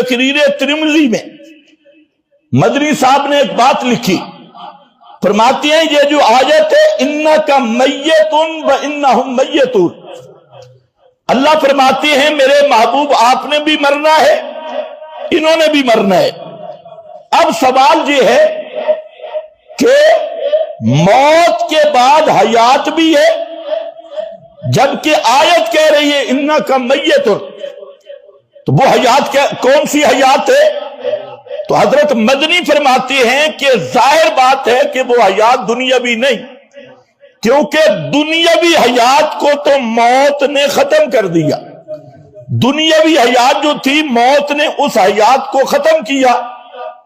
تقریر ترمذی میں مدنی صاحب نے ایک بات لکھی، فرماتے ہیں یہ جو آیت ہے انک میتن و انہم میتون، اللہ فرماتے ہیں میرے محبوب آپ نے بھی مرنا ہے انہوں نے بھی مرنا ہے۔ اب سوال یہ ہے کہ موت کے بعد حیات بھی ہے، جبکہ آیت کہہ رہی ہے انک میتن، تو وہ حیات کون سی حیات ہے؟ تو حضرت مدنی فرماتے ہیں کہ ظاہر بات ہے کہ وہ حیات دنیاوی نہیں، کیونکہ دنیاوی حیات کو تو موت نے ختم کر دیا، دنیاوی حیات جو تھی موت نے اس حیات کو ختم کیا،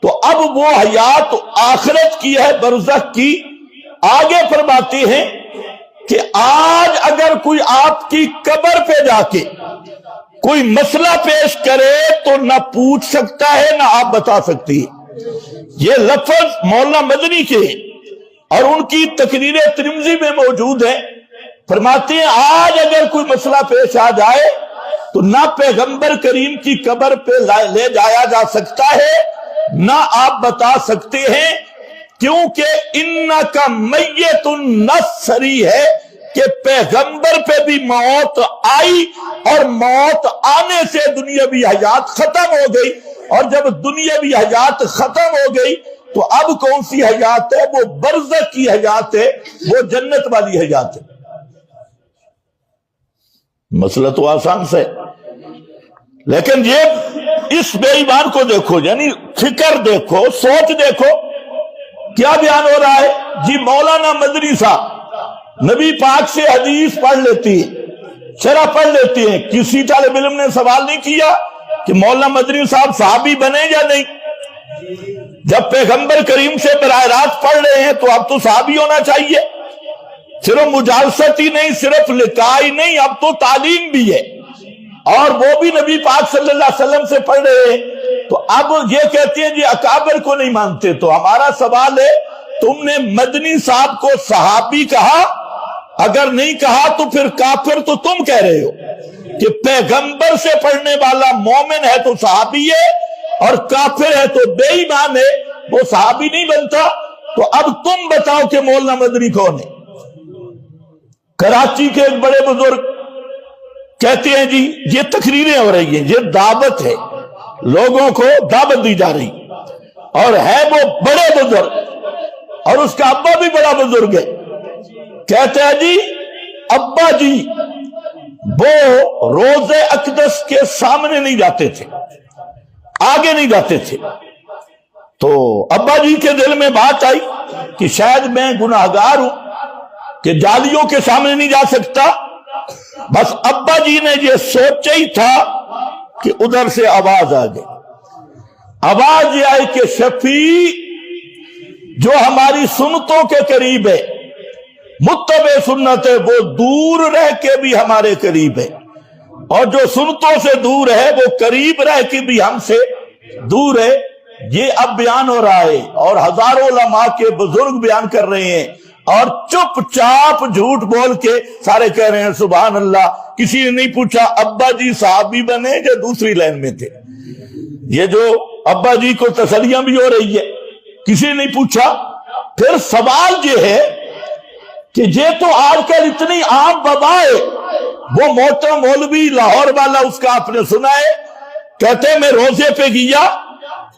تو اب وہ حیات آخرت کی ہے، برزخ کی۔ آگے فرماتے ہیں کہ آج اگر کوئی آپ کی قبر پہ جا کے کوئی مسئلہ پیش کرے تو نہ پوچھ سکتا ہے نہ آپ بتا سکتی ہے۔ یہ لفظ مولانا مدنی کے اور ان کی تقریر ترمذی میں موجود ہے، فرماتے ہیں آج اگر کوئی مسئلہ پیش آ جائے تو نہ پیغمبر کریم کی قبر پہ لے جایا جا سکتا ہے نہ آپ بتا سکتے ہیں، کیونکہ انک میت نصری ہے کہ پیغمبر پہ بھی موت آئی اور موت آنے سے دنیاوی حیات ختم ہو گئی، اور جب دنیاوی حیات ختم ہو گئی تو اب کون سی حیات ہے؟ وہ برزخ کی حیات ہے، وہ جنت والی حیات ہے۔ مسئلہ تو آسان سے، لیکن یہ اس بے ایمان کو دیکھو، یعنی فکر دیکھو، سوچ دیکھو کیا بیان ہو رہا ہے۔ جی مولانا مدنی صاحب نبی پاک سے حدیث پڑھ لیتی ہے، شرح پڑھ لیتی ہیں، کسی طالب علم نے سوال نہیں کیا کہ مولانا مدنی صاحب صحابی بنے یا نہیں؟ جب پیغمبر کریم سے براہ راست پڑھ رہے ہیں تو اب تو صحابی ہونا چاہیے، صرف مجالست ہی نہیں، صرف لقاء ہی نہیں، اب تو تعلیم بھی ہے، اور وہ بھی نبی پاک صلی اللہ علیہ وسلم سے پڑھ رہے ہیں۔ تو اب یہ کہتے ہیں جی اکابر کو نہیں مانتے، تو ہمارا سوال ہے تم نے مدنی صاحب کو صحابی کہا؟ اگر نہیں کہا تو پھر کافر تو تم کہہ رہے ہو کہ پیغمبر سے پڑھنے والا مومن ہے تو صحابی ہے اور کافر ہے تو بے ایمان ہے، وہ صحابی نہیں بنتا۔ تو اب تم بتاؤ کہ مولانا مدنی کون ہے؟ کراچی کے ایک بڑے بزرگ کہتے ہیں جی یہ تقریریں ہو رہی ہیں، یہ دعوت ہے، لوگوں کو دعوت دی جا رہی، اور ہے وہ بڑے بزرگ اور اس کا ابا بھی بڑا بزرگ ہے، کہتے ہیں جی ابا جی وہ روضہ اقدس کے سامنے نہیں جاتے تھے، آگے نہیں جاتے تھے۔ تو ابا جی کے دل میں بات آئی کہ شاید میں گناہگار ہوں کہ جالیوں کے سامنے نہیں جا سکتا، بس ابا جی نے یہ سوچا ہی تھا کہ ادھر سے آواز آ گئی، آواز یہ آئی کہ شفیع جو ہماری سنتوں کے قریب ہے، متبع سنت ہے، وہ دور رہ کے بھی ہمارے قریب ہے، اور جو سنتوں سے دور ہے وہ قریب رہ کے بھی ہم سے دور ہے۔ یہ اب بیان ہو رہا ہے اور ہزاروں علماء کے بزرگ بیان کر رہے ہیں، اور چپ چاپ جھوٹ بول کے سارے کہہ رہے ہیں سبحان اللہ۔ کسی نے نہیں پوچھا ابا جی صحابی بنے یا دوسری لائن میں تھے؟ یہ جو ابا جی کو تسلیاں بھی ہو رہی ہے، کسی نے نہیں پوچھا۔ پھر سوال یہ ہے کہ یہ تو آج کل اتنی عام وبا ہے، وہ محترم مولوی لاہور والا اس کا آپ نے سنا ہے، کہتے ہیں میں روزے پہ گیا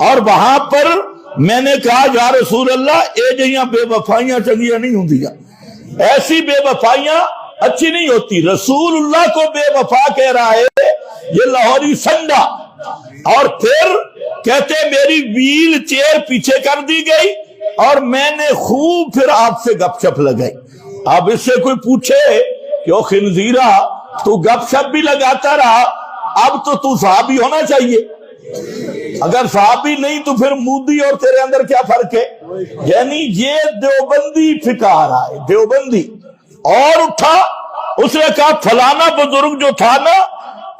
اور وہاں پر میں نے کہا یا رسول اللہ اے جہاں بے وفائیاں چنگیاں نہیں ہوندیاں، ایسی بے وفائیاں اچھی نہیں ہوتی، رسول اللہ کو بے وفا کہہ رہا ہے یہ لاہوری سنڈا۔ اور پھر کہتے میری ویل چیئر پیچھے کر دی گئی اور میں نے خوب پھر آپ سے گپ شپ لگائی۔ اب اس سے کوئی پوچھے کہ او خنزیرہ تو گپ شپ بھی لگاتا رہا، اب تو صحابی ہونا چاہیے، اگر صحابی نہیں تو پھر مودی اور تیرے اندر کیا فرق ہے؟ یعنی یہ دیوبندی فقہ آ رہا ہے، دیوبندی۔ اور اٹھا اس نے کہا فلانا بزرگ جو تھا نا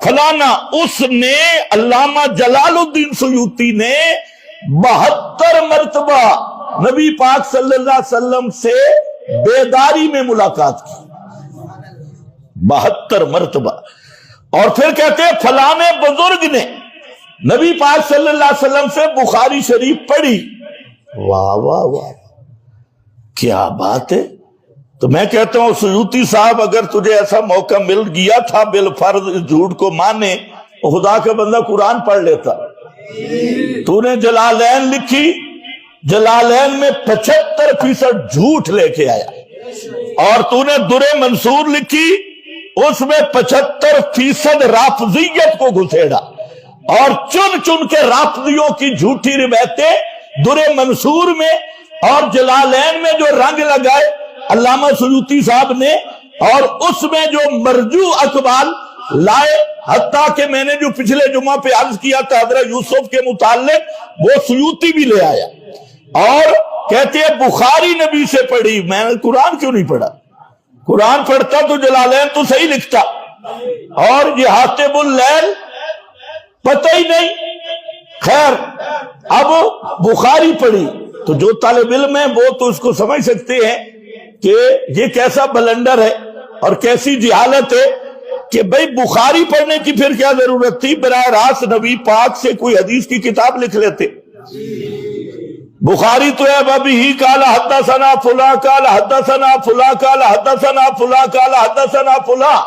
فلانا، اس نے علامہ جلال الدین سیوطی نے 72 مرتبہ نبی پاک صلی اللہ علیہ وسلم سے بیداری میں ملاقات کی، 72 مرتبہ۔ اور پھر کہتے ہیں فلانے بزرگ نے نبی پاک صلی اللہ علیہ وسلم سے بخاری شریف پڑھی. واہ واہ واہ کیا بات ہے. تو میں کہتا ہوں سیوطی صاحب اگر تجھے ایسا موقع مل گیا تھا بالفرض جھوٹ کو مانے، خدا کا بندہ قرآن پڑھ لیتا. تو نے جلالین لکھی، جلالین میں 75% جھوٹ لے کے آیا، اور تو نے در منصور لکھی اس میں 75% رافضیت کو گھسیڑا، اور چن چن کے رافضیوں کی جھوٹی روایتیں در منصور میں اور جلالین میں جو رنگ لگائے علامہ سیوطی صاحب نے، اور اس میں جو مرجو اقوال لائے، حتیٰ کہ میں نے جو پچھلے جمعہ پہ عرض کیا تھا حضرت یوسف کے متعلق، وہ سیوطی بھی لے آیا. اور کہتے ہیں بخاری نبی سے پڑھی. میں نے قرآن کیوں نہیں پڑھا؟ قرآن پڑھتا تو جلالین تو صحیح لکھتا. اور یہ حاتب اللیل پتہ ہی نہیں. خیر اب بخاری پڑھی تو جو طالب علم ہے وہ تو اس کو سمجھ سکتے ہیں کہ یہ کیسا بلنڈر ہے اور کیسی جہالت ہے کہ بھئی بخاری پڑھنے کی پھر کیا ضرورت تھی؟ براہ راست نبی پاک سے کوئی حدیث کی کتاب لکھ لیتے. بخاری تو ہے ابھی ہی قال حدثنا فلاں قال حدثنا فلاں قال حدثنا فلاں قال حدثنا فلاں.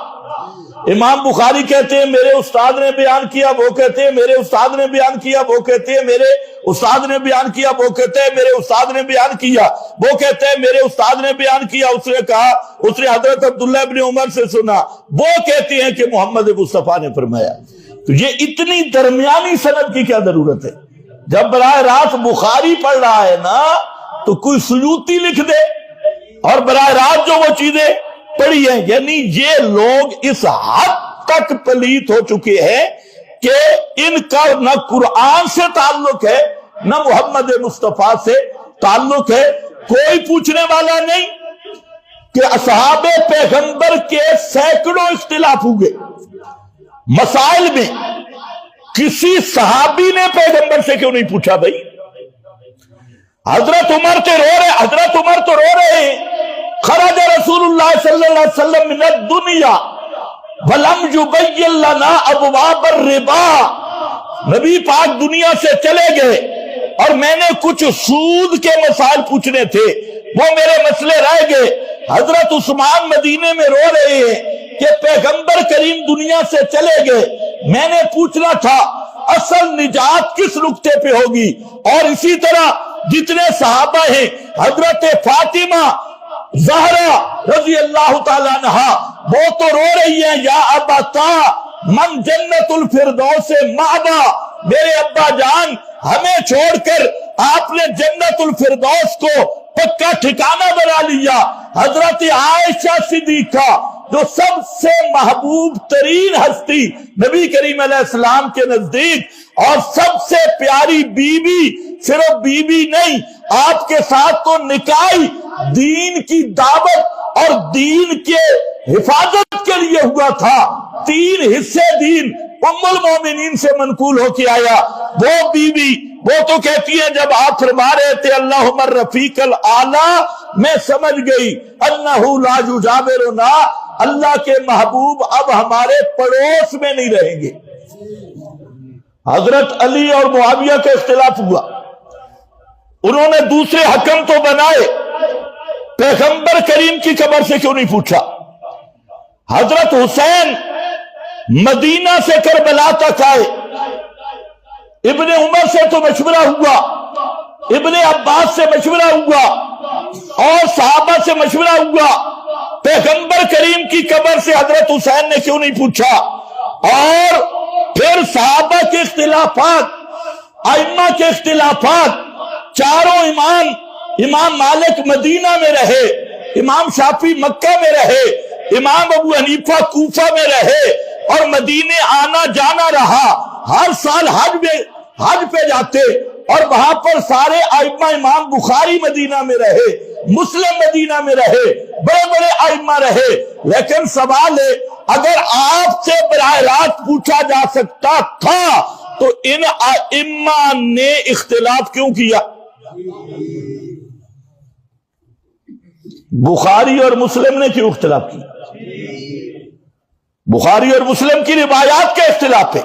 امام بخاری کہتے ہیں میرے استاد نے بیان کیا، وہ کہتے ہیں میرے استاد نے بیان کیا، وہ کہتے ہیں میرے استاد نے بیان کیا، وہ کہتے ہیں میرے استاد نے بیان کیا، وہ کہتے ہیں میرے استاد نے بیان کیا. اس نے کہا، اس نے حضرت عبداللہ ابن عمر سے سنا، وہ کہتے ہیں کہ محمد مصطفیٰ نے فرمایا. تو یہ اتنی درمیانی سند کی کیا ضرورت ہے؟ جب براہ راست بخاری پڑھ رہا ہے نا تو کوئی سیوطی لکھ دے اور براہ راست جو وہ چیزیں پڑھی ہیں. یعنی یہ لوگ اس حد تک پلیت ہو چکے ہیں کہ ان کا نہ قرآن سے تعلق ہے نہ محمد مصطفیٰ سے تعلق ہے. کوئی پوچھنے والا نہیں کہ اصحاب پیغمبر کے سینکڑوں اختلاف ہوئے مسائل میں، کسی صحابی نے پیغمبر سے کیوں نہیں پوچھا؟ بھائی حضرت عمر تو رو رہے، حضرت عمر تو رو رہے ہیں، خرج رسول اللہ صلی اللہ علیہ وسلم من الدنیا ولم یبین لنا ابواب الربا. نبی پاک دنیا سے چلے گئے اور میں نے کچھ سود کے مسائل پوچھنے تھے، وہ میرے مسئلے رہ گئے. حضرت عثمان مدینے میں رو رہے ہیں کہ پیغمبر کریم دنیا سے چلے گئے، میں نے پوچھنا تھا اصل نجات کس نقطے پہ ہوگی. اور اسی طرح جتنے صحابہ ہیں، حضرت فاطمہ زہرا رضی اللہ تعالیٰ عنہ، وہ تو رو رہی ہیں یا ابتا من جنت الفردوس مأوی، میرے ابا جان ہمیں چھوڑ کر آپ نے جنت الفردوس کو پکا ٹھکانہ بنا لیا. حضرت عائشہ صدیقہ جو سب سے محبوب ترین ہستی نبی کریم علیہ السلام کے نزدیک اور سب سے پیاری بیوی، صرف بیوی نہیں، آپ کے ساتھ تو نکاح دین کی دعوت اور دین کے حفاظت کے لیے ہوا تھا. 3 حصے دین ام المومنین سے منقول ہو کے آیا. وہ بیوی وہ تو کہتی ہے جب آپ فرما رہے تھے اللہم الرفیق الاعلی، میں سمجھ گئی انہو لا یجاورنا، اللہ کے محبوب اب ہمارے پڑوس میں نہیں رہیں گے. حضرت علی اور معاویہ کا اختلاف ہوا، انہوں نے دوسرے حکم تو بنائے، پیغمبر کریم کی قبر سے کیوں نہیں پوچھا؟ حضرت حسین مدینہ سے کربلا تک آئے، ابن عمر سے تو مشورہ ہوا، ابن عباس سے مشورہ ہوا اور صحابہ سے مشورہ ہوا، پیغمبر کریم کی قبر سے حضرت حسین نے کیوں نہیں پوچھا؟ اور پھر صحابہ کے اختلافات، ائمہ کے اختلافات، چاروں امام مالک مدینہ میں رہے، امام شافعی مکہ میں رہے، امام ابو حنیفہ کوفہ میں رہے اور مدینے آنا جانا رہا. ہر سال حج پہ جاتے اور وہاں پر سارے ائمہ، امام بخاری مدینہ میں رہے، مسلم مدینہ میں رہے، بڑے بڑے ائمہ رہے. لیکن سوال ہے اگر آپ سے براہ راست پوچھا جا سکتا تھا تو ان ائمہ نے اختلاف کیوں کیا؟ بخاری اور مسلم نے کیوں اختلاف کیا؟ بخاری اور مسلم کی روایات کے اختلاف ہے.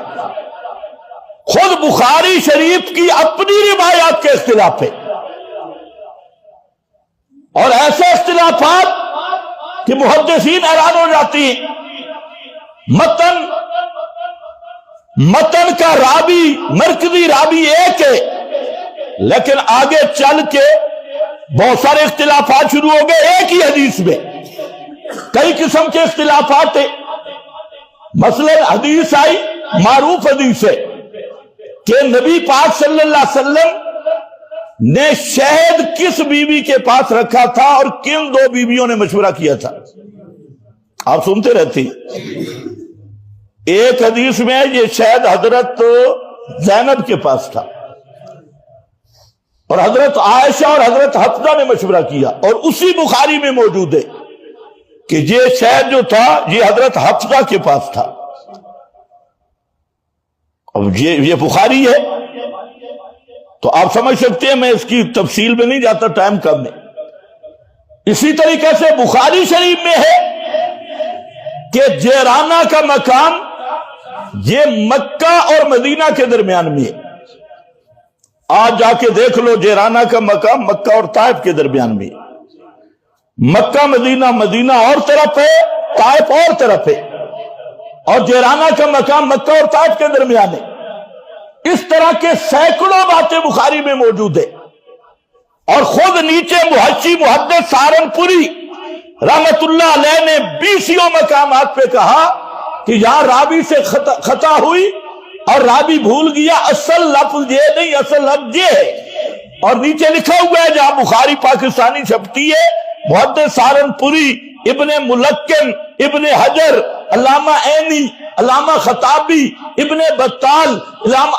خود بخاری شریف کی اپنی روایات کے اختلاف ہے، اور ایسے اختلافات کہ محدثین حیران ہو جاتی ہیں۔ متن کا راوی، مرکزی راوی ایک ہے، لیکن آگے چل کے بہت سارے اختلافات شروع ہو گئے ایک ہی حدیث میں، کئی قسم کے اختلافات ہیں۔ مثلا حدیث آئی، معروف حدیث ہے کہ نبی پاک صلی اللہ علیہ وسلم نے شہد کس بیوی کے پاس رکھا تھا اور کن دو بیویوں نے مشورہ کیا تھا؟ آپ سنتے رہتے ہیں۔ ایک حدیث میں یہ شہد حضرت زینب کے پاس تھا، اور حضرت عائشہ اور حضرت حفصہ نے مشورہ کیا، اور اسی بخاری میں موجود ہے کہ یہ شہد جو تھا یہ حضرت حفصہ کے پاس تھا۔ اب یہ بخاری ہے تو آپ سمجھ سکتے ہیں، میں اس کی تفصیل میں نہیں جاتا، ٹائم کم ہے۔ اسی طریقے سے بخاری شریف میں ہے کہ جیرانہ کا مقام یہ مکہ اور مدینہ کے درمیان میں ہے۔ آج جا کے دیکھ لو، جیرانہ کا مقام مکہ اور طائف کے درمیان میں ہے۔ مکہ مدینہ، مدینہ اور طرف ہے، طائف اور طرف ہے، اور جیرانہ کا مقام مکہ اور طائف کے درمیان ہے۔ اس طرح کے سینکڑوں باتیں بخاری میں موجود ہے، اور خود نیچے محشی محدث سہارنپوری رحمت اللہ علیہ نے 20 مقامات پہ کہا کہ یہاں راوی سے خطا ہوئی اور راوی بھول گیا، اصل لفظ یہ نہیں، اصل لفظ یہ ہے۔ اور نیچے لکھا ہوا ہے جہاں بخاری پاکستانی چھپتی ہے، محدث سہارنپوری، ابن ملکن، ابن حجر، علامہ عینی، علامہ خطابی، ابن بطال،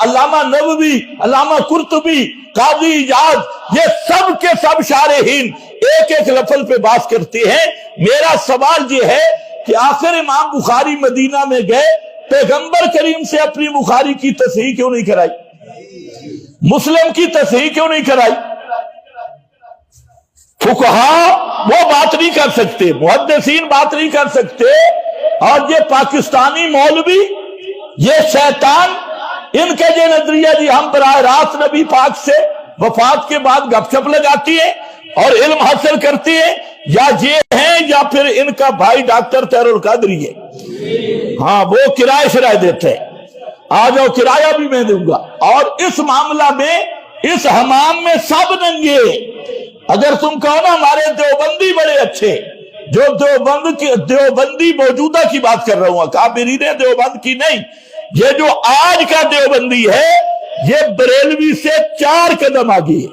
علامہ نووی، علامہ قرطبی، قاضی ایاز، یہ سب کے سب شارحین ایک ایک لفظ پہ بات کرتے ہیں۔ میرا سوال یہ ہے کہ آخر امام بخاری مدینہ میں گئے، پیغمبر کریم سے اپنی بخاری کی تصحیح کیوں نہیں کرائی؟ مسلم کی تصحیح کیوں نہیں کرائی؟ فقہا وہ بات نہیں کر سکتے، محدثین بات نہیں کر سکتے، اور یہ پاکستانی مولوی، یہ شیطان، ان کے یہ نظریہ جی ہم براہ راست نبی پاک سے وفات کے بعد گپ شپ لگاتی ہیں اور علم حاصل کرتی ہیں، یا یہ ہیں یا پھر ان کا بھائی ڈاکٹر طاہر القادری ہے، ہاں وہ کرایہ شرائع دیتے ہیں، آ جاؤ کرایہ بھی میں دوں گا۔ اور اس معاملہ میں، اس حمام میں سب ننگے۔ اگر تم کہو نا ہمارے دیوبندی بڑے اچھے، جو دیوبندی موجودہ کی بات کر رہا ہوں، کابرین دیوبند کی نہیں، یہ جو آج کا دیوبندی ہے یہ بریلوی سے 4 قدم آگے ہے۔